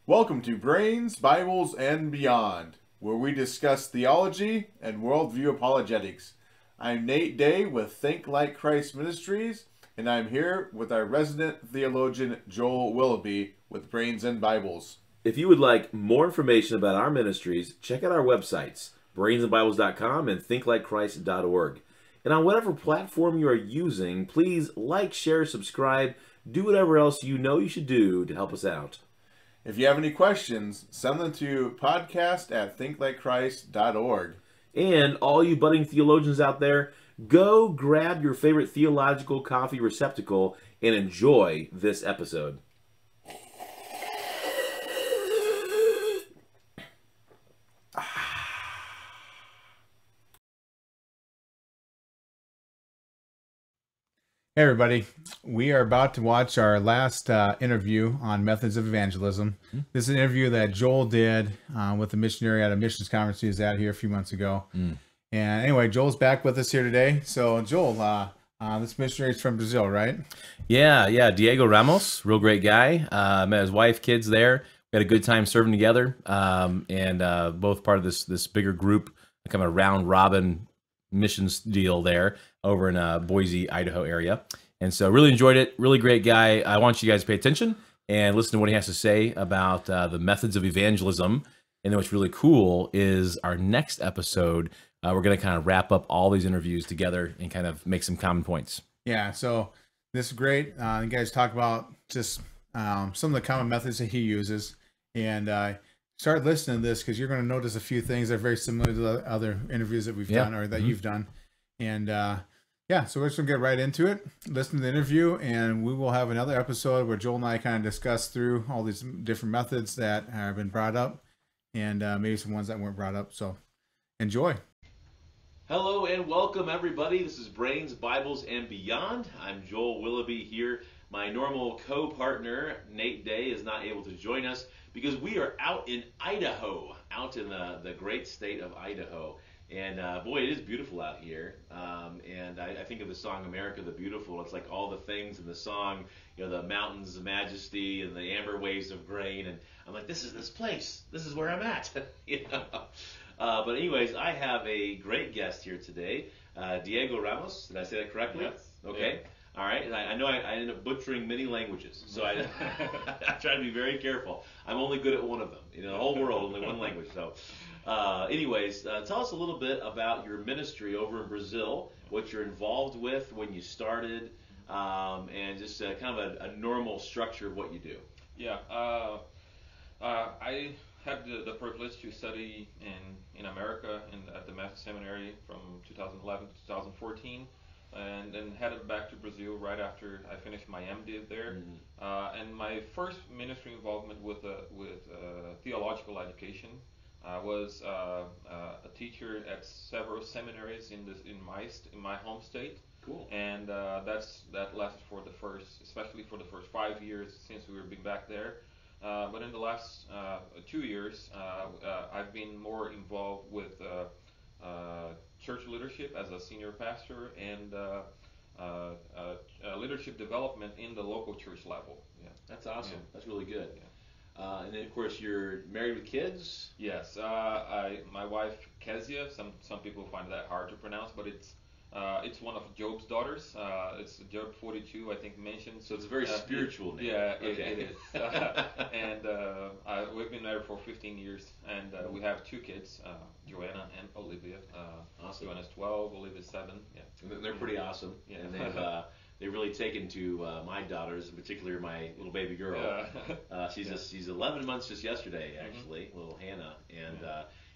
Welcome to Brains, Bibles, and Beyond, where we discuss theology and worldview apologetics. I'm Nate Day with Think Like Christ Ministries, and I'm here with our resident theologian, Joel Willoughby, with Brains and Bibles. If you would like more information about our ministries, check out our websites, brainsandbibles.com and thinklikechrist.org. And on whatever platform you are using, please like, share, subscribe, do whatever else you know you should do to help us out. If you have any questions, send them to podcast@thinklikechrist.org. And all you budding theologians out there, go grab your favorite theological coffee receptacle and enjoy this episode. Hey everybody, we are about to watch our last interview on methods of evangelism. This is an interview that Joel did with a missionary at a missions conference he was at here a few months ago. And anyway, Joel's back with us here today. So Joel, this missionary is from Brazil, right? Yeah, Diego Ramos, real great guy. Met his wife, kids there. We had a good time serving together, and both part of this bigger group, kind of a round robin missions deal there over in Boise, Idaho area. And so really enjoyed it. Really great guy. I want you guys to pay attention and listen to what he has to say about the methods of evangelism. And then what's really cool is our next episode, we're going to kind of wrap up all these interviews together and kind of make some common points. Yeah, so this is great. You guys talk about just some of the common methods that he uses. And start listening to this because you're going to notice a few things that are very similar to the other interviews that we've done or that you've done. And yeah, so we're just going to get right into it. Listen to the interview, and we will have another episode where Joel and I kind of discuss through all these different methods that have been brought up and maybe some ones that weren't brought up. So enjoy. Hello and welcome everybody. This is Brains, Bibles, and Beyond. I'm Joel Willoughby here. My normal co-partner, Nate Day, is not able to join us because we are out in Idaho, out in the great state of Idaho. And boy, it is beautiful out here. And I think of the song America the Beautiful. It's like all the things in the song, you know, the mountains of majesty and the amber waves of grain. And I'm like, this is this place. This is where I'm at. You know? But anyways, I have a great guest here today, Diego Ramos. Did I say that correctly? Yes. Okay. Yeah. All right. I know I end up butchering many languages, so I try to be very careful. I'm only good at one of them. You know, the whole world, only one language. So anyways, tell us a little bit about your ministry over in Brazil, what you're involved with, when you started, and just kind of a normal structure of what you do. Yeah. I had the privilege to study in America at the Master Seminary from 2011 to 2014. And then headed back to Brazil right after I finished my MDiv there. And my first ministry involvement with theological education was a teacher at several seminaries in my home state. Cool. And that lasted especially for the first 5 years since we were being back there. But in the last 2 years, I've been more involved with church leadership as a senior pastor and leadership development in the local church level. Yeah, that's awesome. Yeah. That's really good. Yeah. And then of course you're married with kids. Yes, my wife Kezia. Some people find that hard to pronounce, but it's one of Job's daughters. It's Job 42, I think, mentioned. So it's a very spiritual name. Yeah, it is. And we've been married for 15 years, and we have 2 kids, Joanna and Olivia. Awesome. Joanna's 12, Olivia's 7. Yeah, they're pretty awesome. Yeah. And they've really taken to my daughters, in particular my little baby girl. Yeah. She's 11 months just yesterday, actually, little Hannah, and.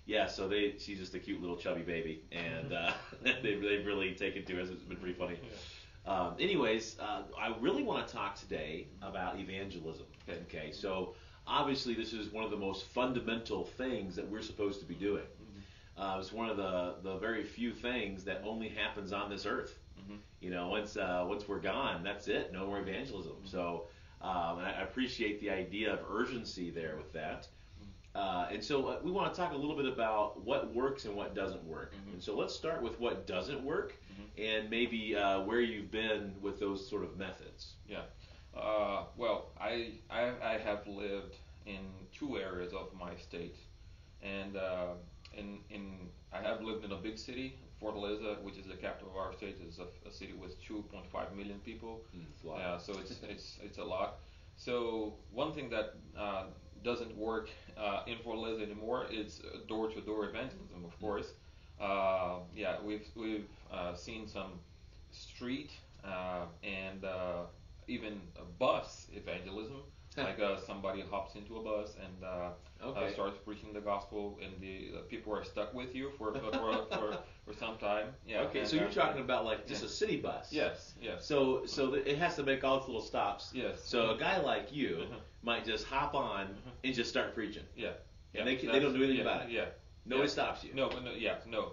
Yeah, so she's just a cute little chubby baby, and they've really taken to us. It's been pretty funny. Yeah. Anyways, I really want to talk today about evangelism. Okay, so obviously this is one of the most fundamental things that we're supposed to be doing. It's one of the very few things that only happens on this earth. You know, once we're gone, that's it. No more evangelism. So I appreciate the idea of urgency there with that. And so we want to talk a little bit about what works and what doesn't work. And so let's start with what doesn't work and maybe where you've been with those sort of methods. Yeah. Well, I have lived in 2 areas of my state, and I have lived in a big city. Fortaleza, which is the capital of our state, is a city with 2.5 million people. It's a lot. Yeah, so it's a lot. So one thing that doesn't work in Fortaleza anymore is door-to-door evangelism, of course. Yeah, we've seen some street and even bus evangelism. Like somebody hops into a bus and starts preaching the gospel, and the people are stuck with you for some time. Yeah. Okay, and, so you're talking about like just a city bus. Yes. Yes. So it has to make all its little stops. Yes. So a guy like you might just hop on and just start preaching. Yeah. And they don't do anything about it. Yeah. Nobody stops you. No.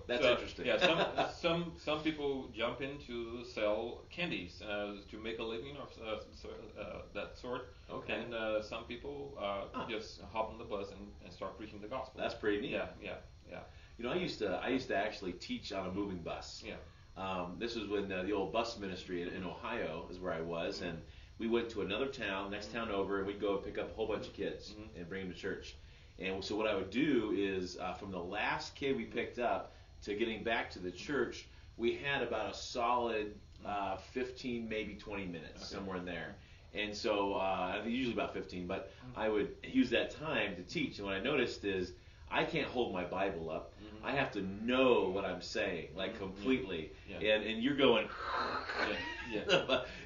That's interesting. Yeah. Some people jump in to sell candies to make a living or that sort. Okay. And some people just hop on the bus and start preaching the gospel. That's pretty neat. Yeah. You know, I used to actually teach on a moving bus. Yeah. This was when the old bus ministry in Ohio is where I was, and we went to another town, next town over, and we'd go pick up a whole bunch of kids and bring them to church. And so what I would do is, from the last kid we picked up to getting back to the church, we had about a solid 15, maybe 20 minutes, somewhere in there. And so, usually about 15, but I would use that time to teach. And what I noticed is, I can't hold my Bible up. I have to know what I'm saying, like completely. Yeah. And you're going,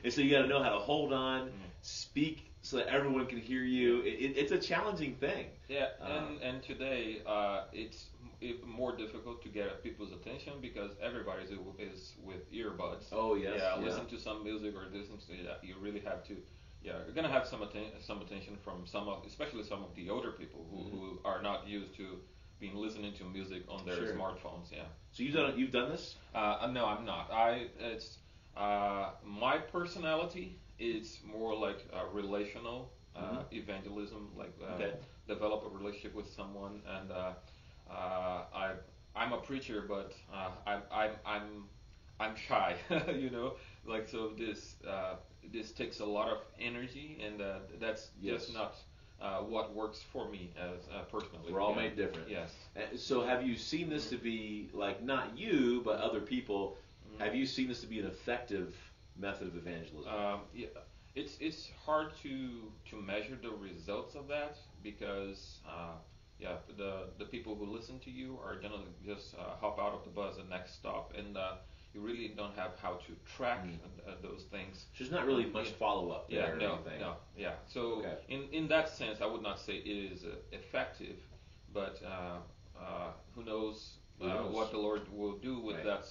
and so you got to know how to hold on, speak so that everyone can hear you. It's a challenging thing. Yeah, and today it's more difficult to get people's attention because everybody is with earbuds. Oh yes. Yeah, listen to some music or listen to you really have to. Yeah, you're gonna have some attention from especially some of the older people who are not used to being listening to music on their smartphones. Yeah. So you've done this? No, I'm not. It's my personality is more like relational evangelism, like develop a relationship with someone, and I'm a preacher, but I'm shy, you know. Like so, this takes a lot of energy, and that's just not what works for me as personally. We're all made different. Yes. So have you seen this to be like not you but other people? Have you seen this to be an effective method of evangelism? Yeah, it's hard to measure the results of that because the people who listen to you are gonna just hop out of the bus at next stop, and you really don't have how to track those things. There's not really much follow up there. No. So in that sense, I would not say it is effective, but who knows what the Lord will do with that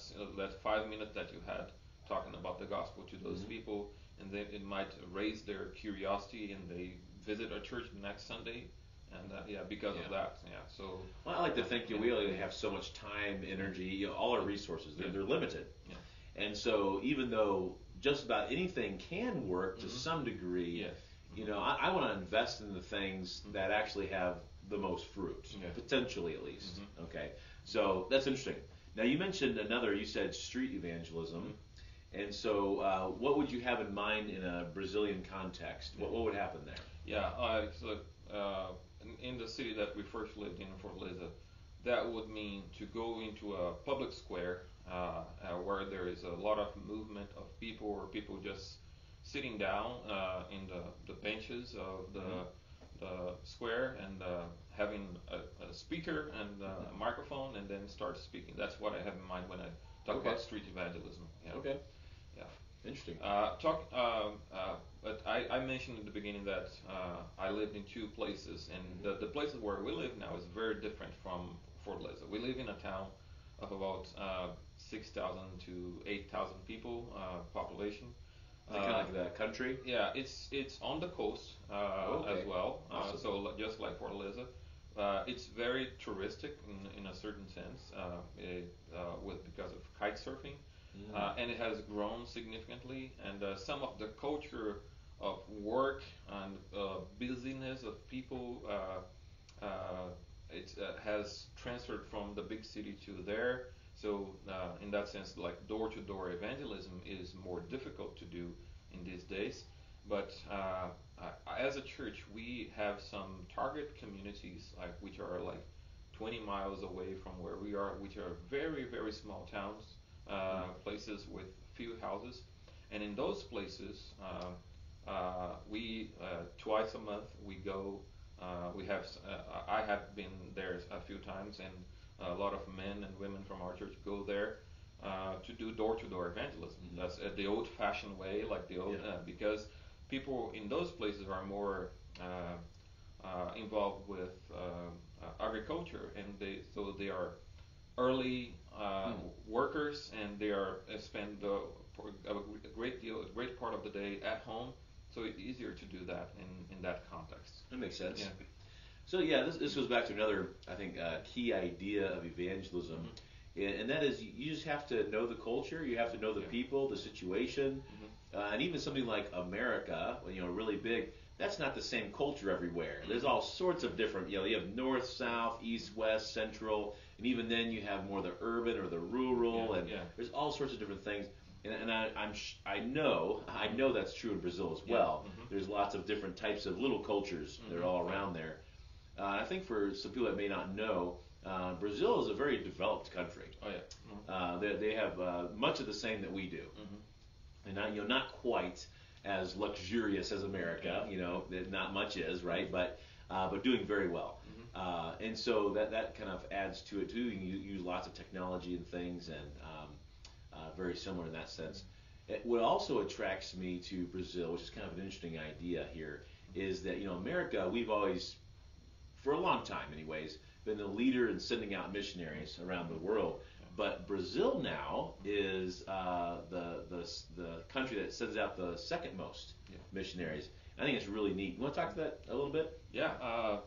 5 minutes that you had talking about the gospel to those people, and then it might raise their curiosity, and they visit our church the next Sunday, and because of that, So I like to think we only have so much time, energy, all our resources. They're limited, and so even though just about anything can work to some degree, you know, I want to invest in the things that actually have the most fruit, potentially at least. Okay, so that's interesting. Now you mentioned you said street evangelism. And so, what would you have in mind in a Brazilian context? What would happen there? Yeah, so in the city that we first lived in Fortaleza, that would mean to go into a public square where there is a lot of movement of people, or people just sitting down in the benches of the square and having a speaker and a microphone, and then start speaking. That's what I have in mind when I talk about street evangelism. Yeah. Okay. Yeah. Interesting. But I mentioned in the beginning that I lived in 2 places, and the places where we live now is very different from Fortaleza. We live in a town of about 6,000 to 8,000 people population. Kind of like the country. Yeah, it's on the coast as well. Awesome. So just like Fortaleza. It's very touristic in a certain sense, because of kite surfing. And it has grown significantly, and some of the culture of work and busyness of people it has transferred from the big city to there. So in that sense, like door-to-door evangelism is more difficult to do in these days. But as a church, we have some target communities which are like 20 miles away from where we are, which are very, very small towns, places with few houses. And in those places, we twice a month we go. We have I have been there a few times, and a lot of men and women from our church go there to do door-to-door evangelism. That's the old-fashioned way, like the old because people in those places are more involved with agriculture, and they are early workers, and they are spend a great part of the day at home. So it's easier to do that in that context. That makes sense. Yeah. So yeah, this goes back to another, I think, key idea of evangelism, and that is you just have to know the culture, you have to know the people, the situation, and even something like America, really big. That's not the same culture everywhere. There's all sorts of different, you have north, south, east, west, central, and even then you have more the urban or the rural, and there's all sorts of different things. And I know that's true in Brazil as well. There's lots of different types of little cultures that are all around there. I think for some people that may not know, Brazil is a very developed country. Oh yeah. They have much of the same that we do, and not quite as luxurious as America. Not much is, right, but doing very well. And so that kind of adds to it too. You use lots of technology and things, and very similar in that sense. What also attracts me to Brazil, which is kind of an interesting idea here, is that America, we've always, for a long time anyways, been the leader in sending out missionaries around the world. But Brazil now is the country that sends out the second most missionaries. I think it's really neat. You want to talk to that a little bit? Yeah.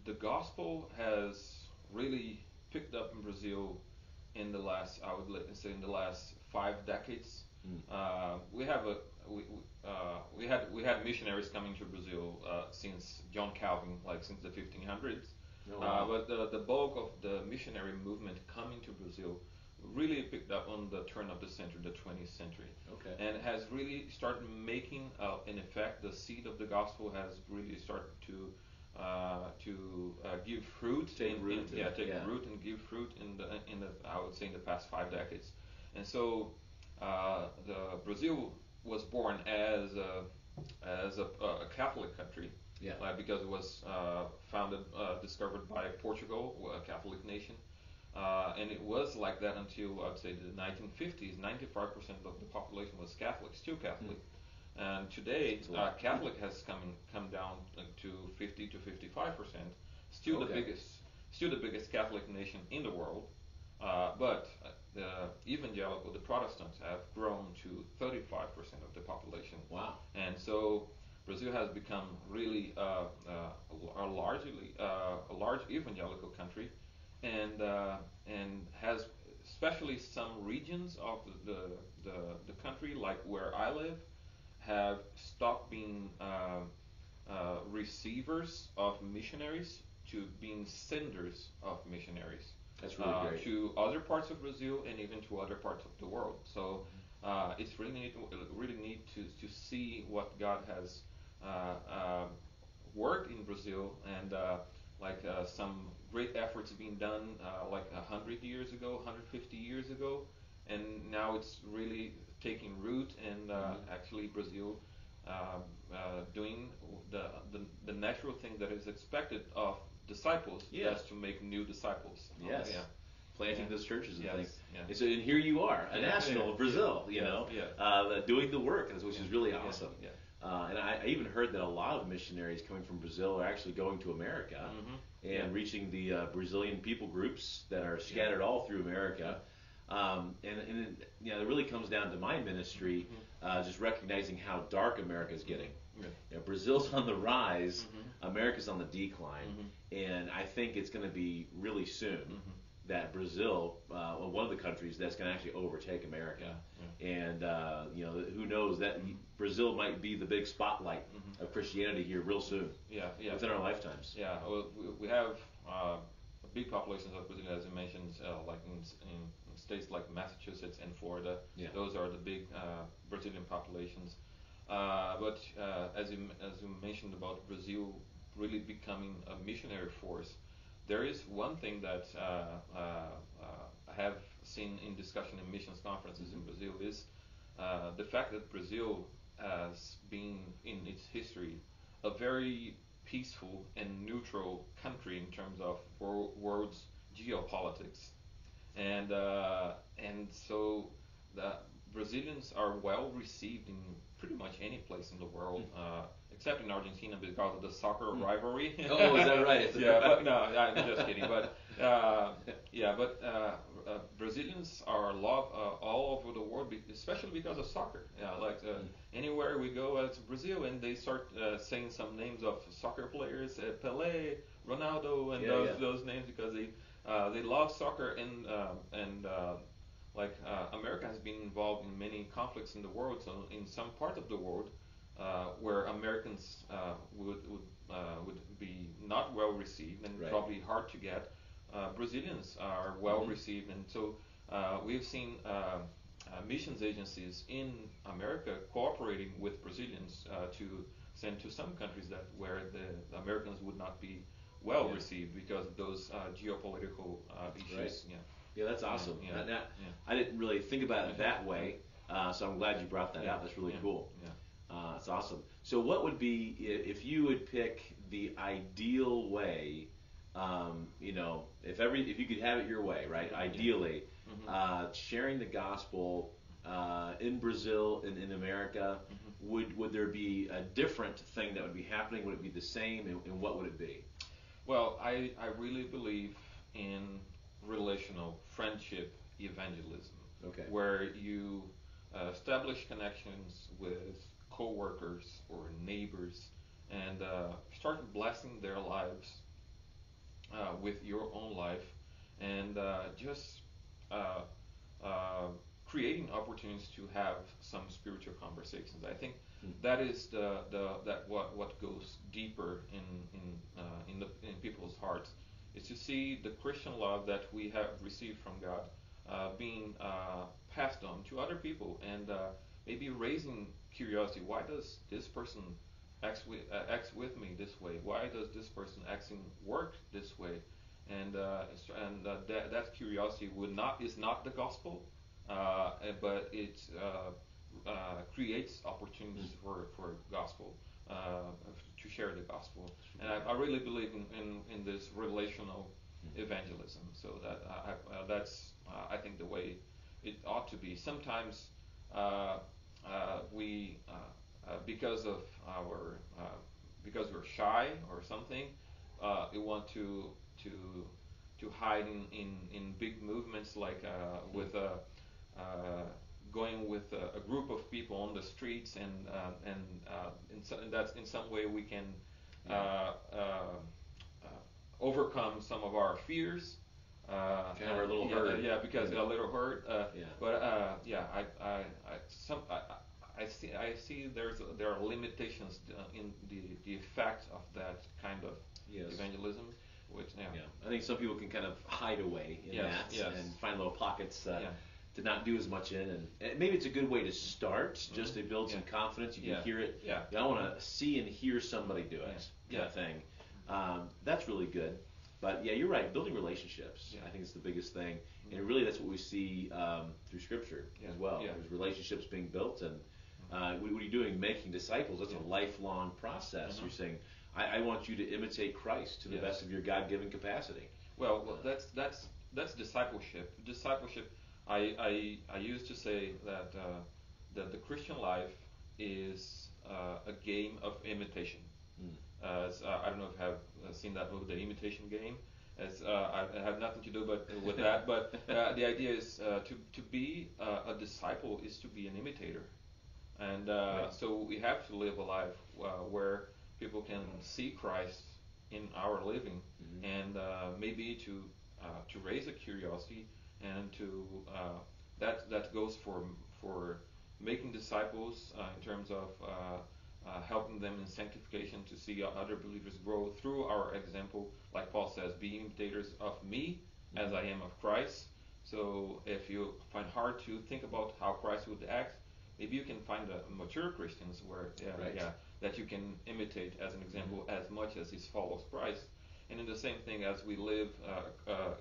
The gospel has really picked up in Brazil in the last, I would say, in the last 5 decades. We had missionaries coming to Brazil since John Calvin, like since the 1500s. Oh, wow. But the bulk of the missionary movement coming to Brazil really picked up on the turn of the century, the 20th century. Okay. And has really started making an effect. The seed of the gospel has really started to give fruit. Take root and give fruit in the I would say in the past 5 decades. And so the Brazil was born as a Catholic country. Yeah. Because it was discovered by Portugal, a Catholic nation. And it was like that until, I'd say, the 1950s. 95% of the population was Catholic, still Catholic. And today, Catholic has come down to 50 to 55%. Still the biggest Catholic nation in the world. But the evangelical, the Protestants, have grown to 35% of the population. Wow. And so Brazil has become really a large evangelical country, and has especially some regions of the country, like where I live, have stopped being receivers of missionaries to being senders of missionaries. That's really great. To other parts of Brazil and even to other parts of the world. So it's really neat to see what God has worked in Brazil, and some great efforts being done 100 years ago, 150 years ago, and now it's really taking root, and actually Brazil doing the natural thing that is expected of disciples, that's to make new disciples. Yes. Planting those churches and things. Yeah. And so, and here you are, a national of Brazil, doing the work, which is really awesome. Yeah. And I even heard that a lot of missionaries coming from Brazil are actually going to America and reaching the Brazilian people groups that are scattered all through America. And it really comes down to my ministry, just recognizing how dark America is getting. Brazil's on the rise, America's on the decline, and I think it's going to be really soon that Brazil, one of the countries that's going to actually overtake America. And who knows, that Brazil might be the big spotlight of Christianity here real soon. Within our lifetimes. Yeah, well, we have a big population of Brazil, as you mentioned, like in states like Massachusetts and Florida. Those are the big Brazilian populations. But as you mentioned about Brazil really becoming a missionary force, there is one thing that I have seen in discussion in missions conferences in Brazil is the fact that Brazil has been in its history a very peaceful and neutral country in terms of world's geopolitics, and so the Brazilians are well received in pretty much any place in the world, except in Argentina because of the soccer rivalry. Oh, is that right? Yeah, but no, I'm just kidding. But Brazilians are loved all over the world, especially because of soccer. Yeah, like anywhere we go to Brazil, and they start saying some names of soccer players, Pelé, Ronaldo, and those names because they love soccer and America has been involved in many conflicts in the world. So in some part of the world where Americans would be not well received and probably hard to get, Brazilians are well received, and so we've seen missions agencies in America cooperating with Brazilians to send to some countries where the Americans would not be well received because of those geopolitical issues. Right. Yeah. Yeah, that's awesome. I didn't really think about it that way, so I'm glad you brought that out. That's really cool. Yeah. It's awesome. So what would be, if you would pick the ideal way, if you could have it your way, right? Ideally, sharing the gospel in Brazil and in America, would there be a different thing that would be happening? Would it be the same, and what would it be? Well, I really believe in relational friendship evangelism, where you establish connections with co-workers or neighbors and start blessing their lives with your own life, and just creating opportunities to have some spiritual conversations. I think that is what goes deeper in people's hearts, is to see the Christian love that we have received from God being passed on to other people, and maybe raising curiosity. Why does this person acts with me this way? Why does this person acting work this way? And that curiosity is not the gospel, but it creates opportunities for gospel, to share the gospel. And I really believe in this relational evangelism. So that's I think the way it ought to be. Sometimes we because we're shy or something, we want to hide in big movements like with going with a group of people on the streets, and that's in some way we can overcome some of our fears. Kind of a little hurt. Yeah, because a little hurt. But I see there are limitations in the effect of that kind of evangelism. Which I think some people can kind of hide away in that and find little pockets to not do as much in, and maybe it's a good way to start, just to build some confidence. You can hear it. I want to see and hear somebody do it. Kind of thing. That's really good. But you're right. Building relationships, I think, is the biggest thing, and really that's what we see through Scripture as well. There's relationships being built, and what are you doing? Making disciples. That's a lifelong process. You're saying, I want you to imitate Christ to the best of your God-given capacity. Well, that's discipleship. Discipleship. I used to say that the Christian life is a game of imitation. I don't know if you have seen that movie, The Imitation Game. I have nothing to do with that, but the idea is to be a disciple is to be an imitator, and so we have to live a life where people can see Christ in our living, and maybe to raise a curiosity, and to that goes for making disciples in terms of helping them in sanctification, to see other believers grow through our example. Like Paul says, be imitators of me as I am of Christ. So if you find hard to think about how Christ would act, maybe you can find mature Christians where that you can imitate as an example as much as he follows Christ. And in the same thing as we live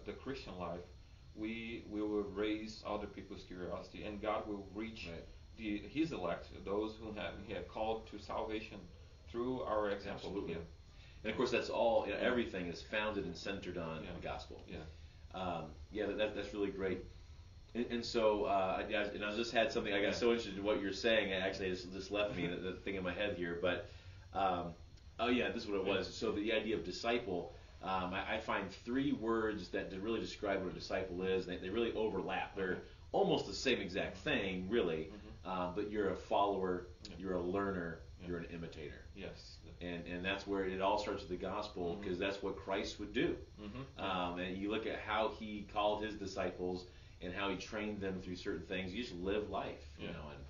the Christian life, we will raise other people's curiosity, and God will reach His elect, those who He had called to salvation through our example. Absolutely. And of course, that's all. Everything is founded and centered on the gospel. That's really great. And so, I just had something. I got so interested in what you're saying. Actually, it just left me the thing in my head here. But this is what it was. So the idea of disciple. I find 3 words that really describe what a disciple is. They really overlap. They're almost the same exact thing, really. But you're a follower, you're a learner, you're an imitator. Yes. And that's where it all starts with the gospel, because that's what Christ would do. And you look at how He called His disciples and how He trained them through certain things. You just live life, you know. And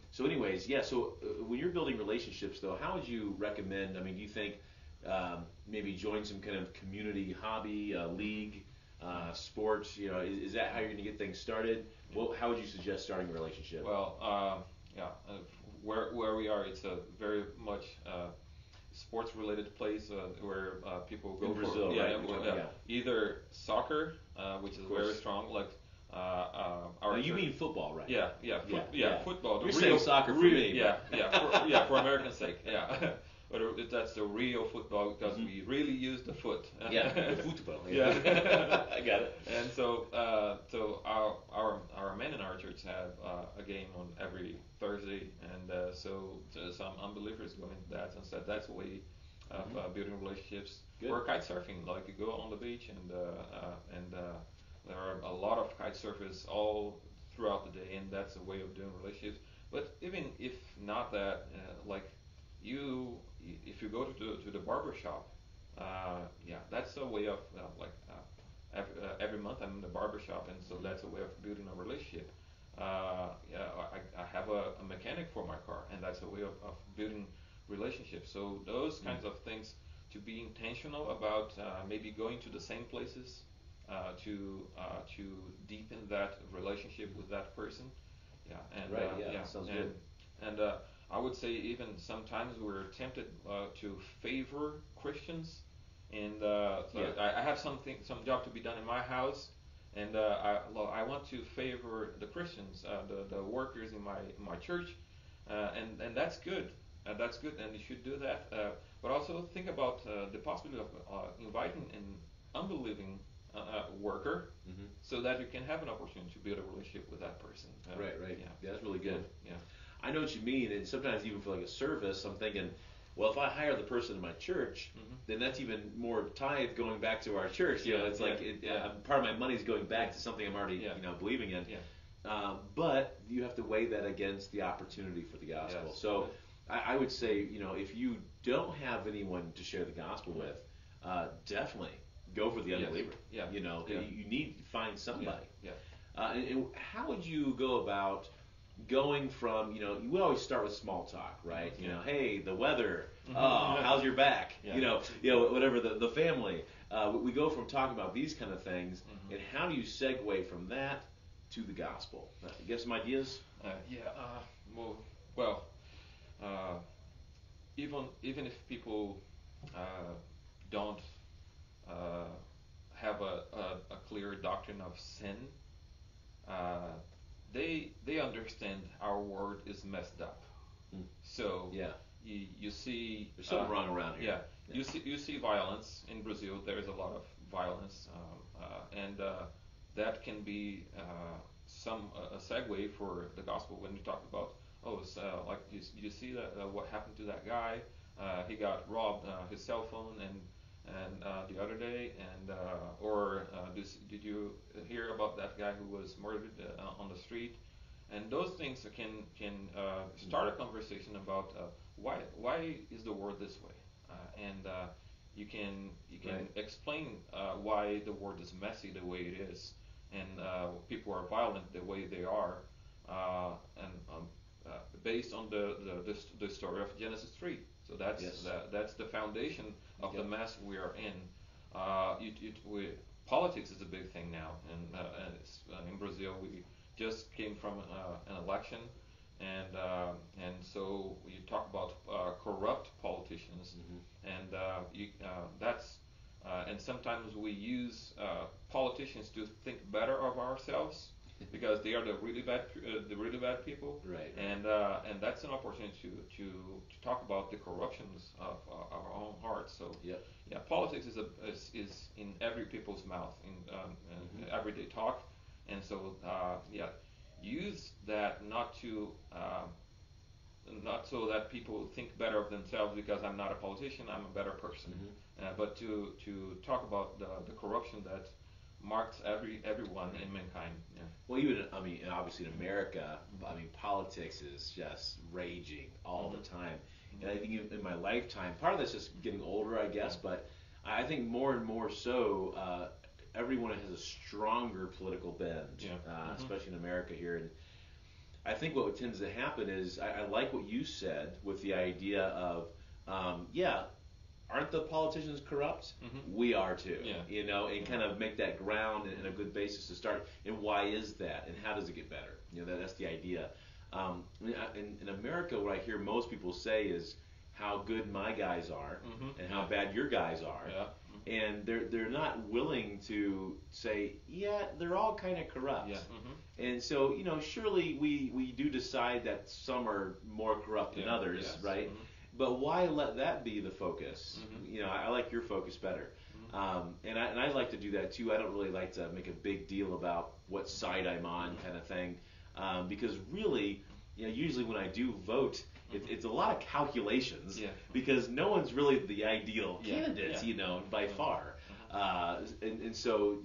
so, anyways, So when you're building relationships, though, how would you recommend? I mean, do you think maybe join some kind of community hobby, league, sports? Is that how you're going to get things started? Well, how would you suggest starting a relationship? Well, where we are, it's a very much sports-related place where people go in Brazil, right? Either soccer, which is very strong, like you mean football, right? Football. You're saying soccer for me. For American's sake, But that's the real football, because we really use the foot. The football. I got it. And so our men in our church have a game on every Thursday, and so some unbelievers go into that and said that's a way of building relationships. Good. Or kite surfing, like you go on the beach and there are a lot of kite surfers all throughout the day, and that's a way of doing relationships. But even if not that, if you go to the barber shop, that's a way of every month I'm in the barber shop, and so that's a way of building a relationship. I have a mechanic for my car, and that's a way of building relationships. So those kinds of things, to be intentional about maybe going to the same places to deepen that relationship with that person. Sounds good. And I would say even sometimes we're tempted to favor Christians, and I have some job to be done in my house, and I want to favor the Christians, the workers in my church, and that's good. That's good, and you should do that. But also think about the possibility of inviting an unbelieving worker, so that you can have an opportunity to build a relationship with that person. Right. Yeah, that's really good. Yeah. I know what you mean, and sometimes even for like a service, I'm thinking, well, if I hire the person in my church, then that's even more tithe going back to our church. It's like part of my money is going back to something I'm already believing in. But you have to weigh that against the opportunity for the gospel. Yes. So I would say, if you don't have anyone to share the gospel with, definitely go for the unbeliever. You need to find somebody. And how would you go about going from, we always start with small talk, right? Hey, the weather, how's your back? Whatever, the family. We go from talking about these kind of things, and how do you segue from that to the gospel? You have some ideas? Even if people don't have a clear doctrine of sin, they understand our world is messed up. So you see there's something wrong around here. You see violence in Brazil. There is a lot of violence, and that can be a segue for the gospel when you talk about like you see that what happened to that guy. He got robbed his cell phone and the other day, and did you hear about that guy who was murdered on the street? And those things can start a conversation about why is the world this way, and you can explain why the world is messy the way it is, and people are violent the way they are, and based on the story of Genesis 3. So that's the foundation of the mess we are in. Politics is a big thing now, and in Brazil we just came from an election, and so you talk about corrupt politicians, and and sometimes we use politicians to think better of ourselves because they are the really bad people, Right. And that's an opportunity to talk about the corruptions of our own hearts. So Yep. yeah, politics is in every people's mouth in everyday talk, and so use that not so that people think better of themselves because I'm not a politician, I'm a better person, but to talk about the corruption that marks everyone in mankind. Yeah. Well, even obviously in America, politics is just raging all the time, and I think in my lifetime, part of that's just getting older, I guess, but I think more and more so, everyone has a stronger political bend, especially in America here, and I think what tends to happen is I like what you said with the idea of, aren't the politicians corrupt? We are too. Yeah. And kind of make that ground and a good basis to start. And why is that? And how does it get better? That's the idea. In America, what I hear most people say is how good my guys are and how bad your guys are. Yeah. And they're not willing to say, they're all kind of corrupt. Yeah. And so, surely we do decide that some are more corrupt than others, Yes. right? But why let that be the focus? I like your focus better. And I like to do that too. I don't really like to make a big deal about what side I'm on kind of thing. Because really, usually when I do vote, it's a lot of calculations because no one's really the ideal candidate, by far. And so,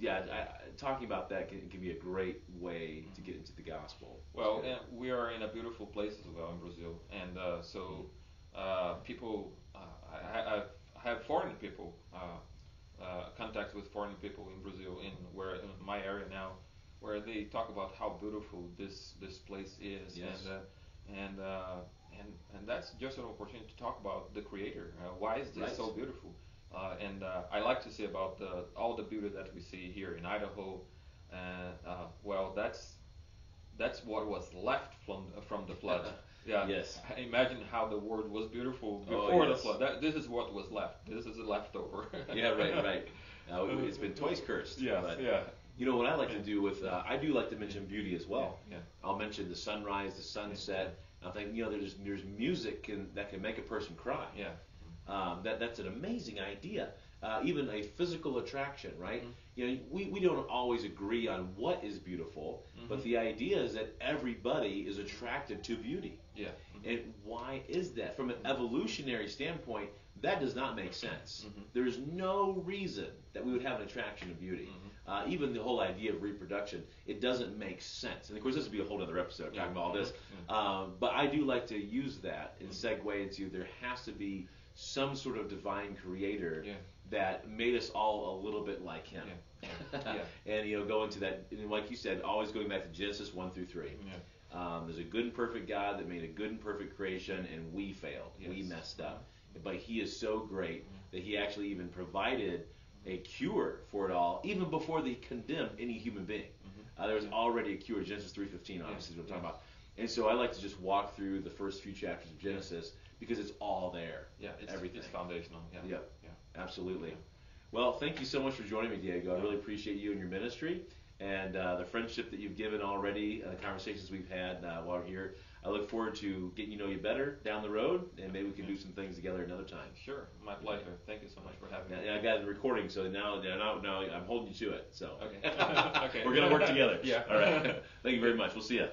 talking about that can be a great way to get into the gospel. Well, we are in a beautiful place as well in Brazil, and people, I have foreign people, contacts with foreign people in Brazil, in my area now, where they talk about how beautiful this place is, Yes. and that's just an opportunity to talk about the Creator. Why is this so beautiful? And I like to say about all the beauty that we see here in Idaho. Well, that's what was left from the flood. Yeah. Yes. Imagine how the world was beautiful before the flood. This is what was left. This is a leftover. Yeah, right. It's been twice cursed. Yes, but, yeah. What I like to do with, I do like to mention beauty as well. Yeah. I'll mention the sunrise, the sunset. I think there's music that can make a person cry. Yeah. That's an amazing idea. Even a physical attraction, right? We don't always agree on what is beautiful, but the idea is that everybody is attracted to beauty. Yeah. And why is that? From an evolutionary standpoint, that does not make sense. There's no reason that we would have an attraction to beauty. Even the whole idea of reproduction, it doesn't make sense. And of course, this would be a whole other episode talking about all this. But I do like to use that and segue into there has to be some sort of divine creator that made us all a little bit like him. And go into that, and like you said, always going back to Genesis 1-3. There's a good and perfect God that made a good and perfect creation, and we failed. We messed up. But he is so great that he actually even provided a cure for it all, even before they condemned any human being. There was already a cure. Genesis 3:15, obviously, is what I'm talking about. And so I like to just walk through the first few chapters of Genesis because it's all there. Yeah, everything. It's foundational. Yeah. Absolutely. Well, thank you so much for joining me, Diego. I really appreciate you and your ministry and the friendship that you've given already, the conversations we've had while we're here. I look forward to getting to know you better down the road, and maybe we can do some things together another time. Sure, my pleasure. Thank you so much for having me. And I got the recording, so now I'm holding you to it. So okay. we're gonna work together. Yeah. All right. Thank you very much. We'll see you.